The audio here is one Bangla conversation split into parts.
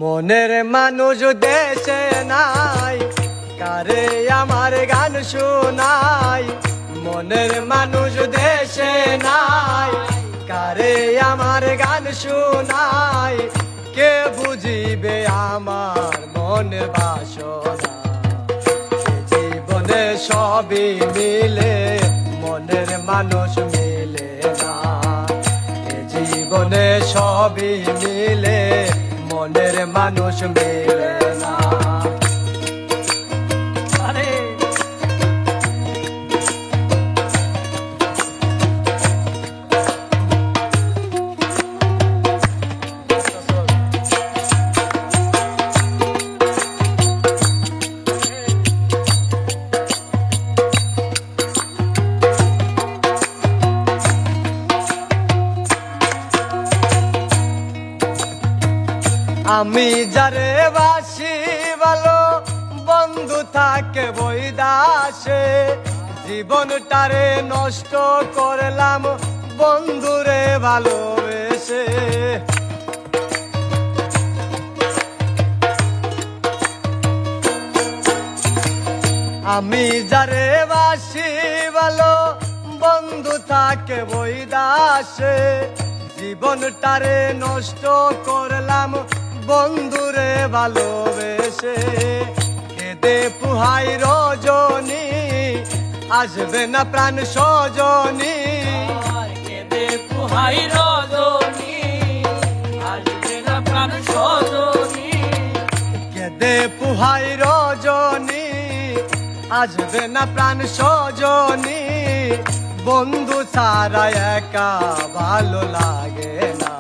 মনের মানুষ দেশে নাই, কারে আমার গান শোনাই। মনের মানুষ দেশে নাই, কারে আমার গান শোনাই। কে বুঝিবে আমার মনের বাসনা। জীবনে সবই মিলে, মনের মানুষ মিলে না। জীবনে সবই মিলে, মনের মানুষ মিলে না। আমি যারে বাসি ভালো, বন্ধু থাকে বৈদাসে। জীবনটারে নষ্ট করলাম বন্ধুরে ভালোবেসে। আমি যারে বাসি ভালো, বন্ধু থাকে বৈদাসে। জীবনটারে নষ্ট করলাম বন্ধুরে ভালোবেসে। কেঁদে পুহাই রজনী, আসবে না প্রাণ সজনী। কেঁদে পুহাই রজনী, আসবে না প্রাণ সজনী। কেঁদে পুহাই রজনী, আসবে না প্রাণ সজনী। বন্ধু ছাড়া একা ভালো লাগে না।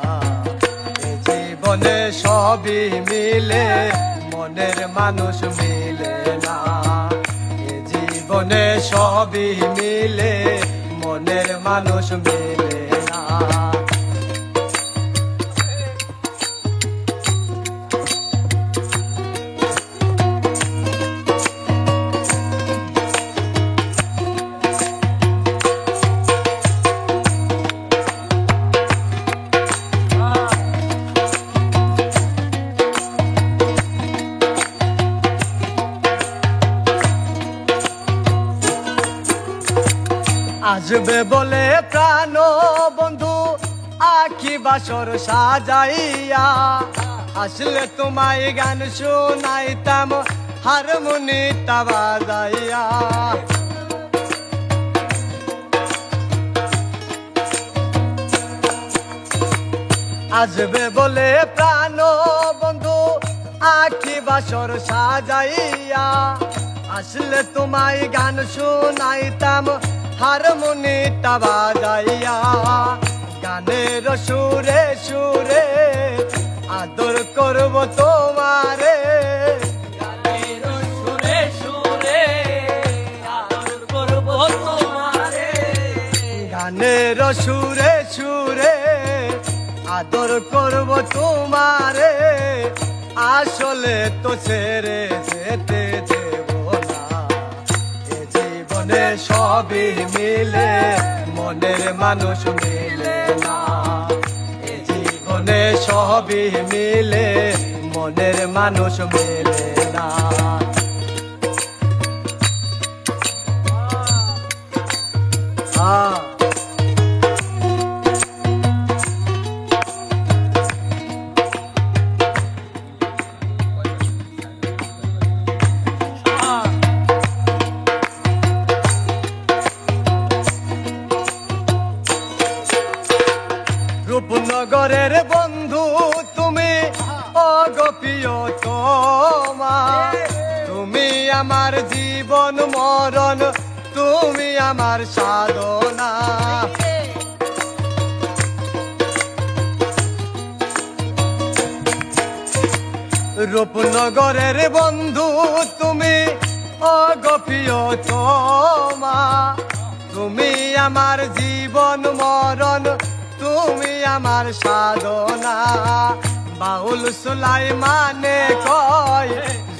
জীবনে সবই মিলে, মনের মানুষ মিলে না। জীবনে সবই মিলে, মনের মানুষ মিলে না। আসবে বলে প্রাণ বন্ধু, আখি বাসর সাজাইয়া। আসলে তোমায় গান শোনাইতাম হারমোনিটা বাজাইয়া। আসবে বলে প্রাণ বন্ধু, আখি বাসর সাজাইয়া। আসলে তোমায় গান শোনাইতাম হারমোনিটা বাজাইয়া। গানের সুরে সুরে আদর করব তোমারে। গানের সুরে সুরে আদর করব তোমারে। গানের সুরে সুরে আদর করব তোমারে। আসলে তো ছেড়ে যেতে দেব না। জীবনে সবই মিলে, মনের মানুষ মিলে না। জীবনে সবই মিলে, মনের মানুষ মিলে না। রূপনগরের বন্ধু তুমি, অগপ্রিয় তোমা। তুমি আমার জীবন মরণ, তুমি আমার সাধনা। রূপনগরের বন্ধু তুমি, অগপ্রিয় তোমা। তুমি আমার জীবন মরণ, তুমি আমার সাধনা। বাউল সুলাইমানে কয়,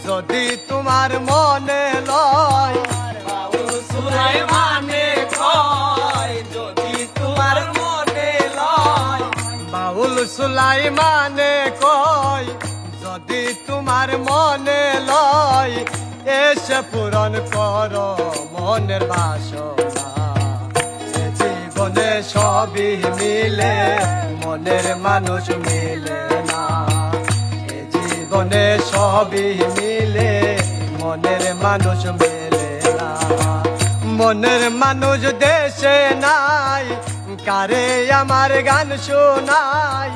যদি তোমার মনে লয়। বাউল সুলাইমানে কয়, যদি তোমার মনে লয়। বাউল সুলাইমানে কয়, যদি তোমার মনে লয় এসে পূরণ কর মনের বাসনা এ জীবনে সবই মিলে মনের মানুষ মিলে না এ জীবনে সবই মিলে মনের মানুষ মিলে না মনের মানুষ দেশে নাই কারে আমার গান শোনাই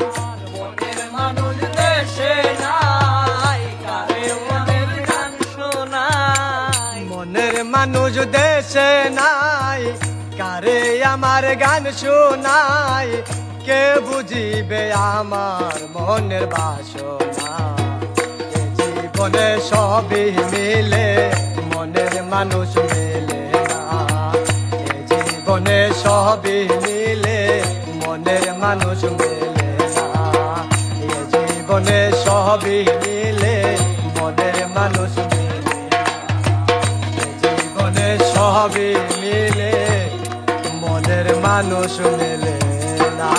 মনের মানুষ দেশে নাই কারে মনের গান শোনাই মনের মানুষ দেশে নাই কারে আমার গান শোনাই কে বুঝিবে আমার মনের বাসনা এ জীবনে সবই মিলে মনের মানুষ মিলে না এ জীবনে সবই মিলে মনের মানুষ মিলে না এ জীবনে সবই মিলে মনের মানুষ মিলে না এ জীবনে সবই মিলে মনের মানুষ মিলে না।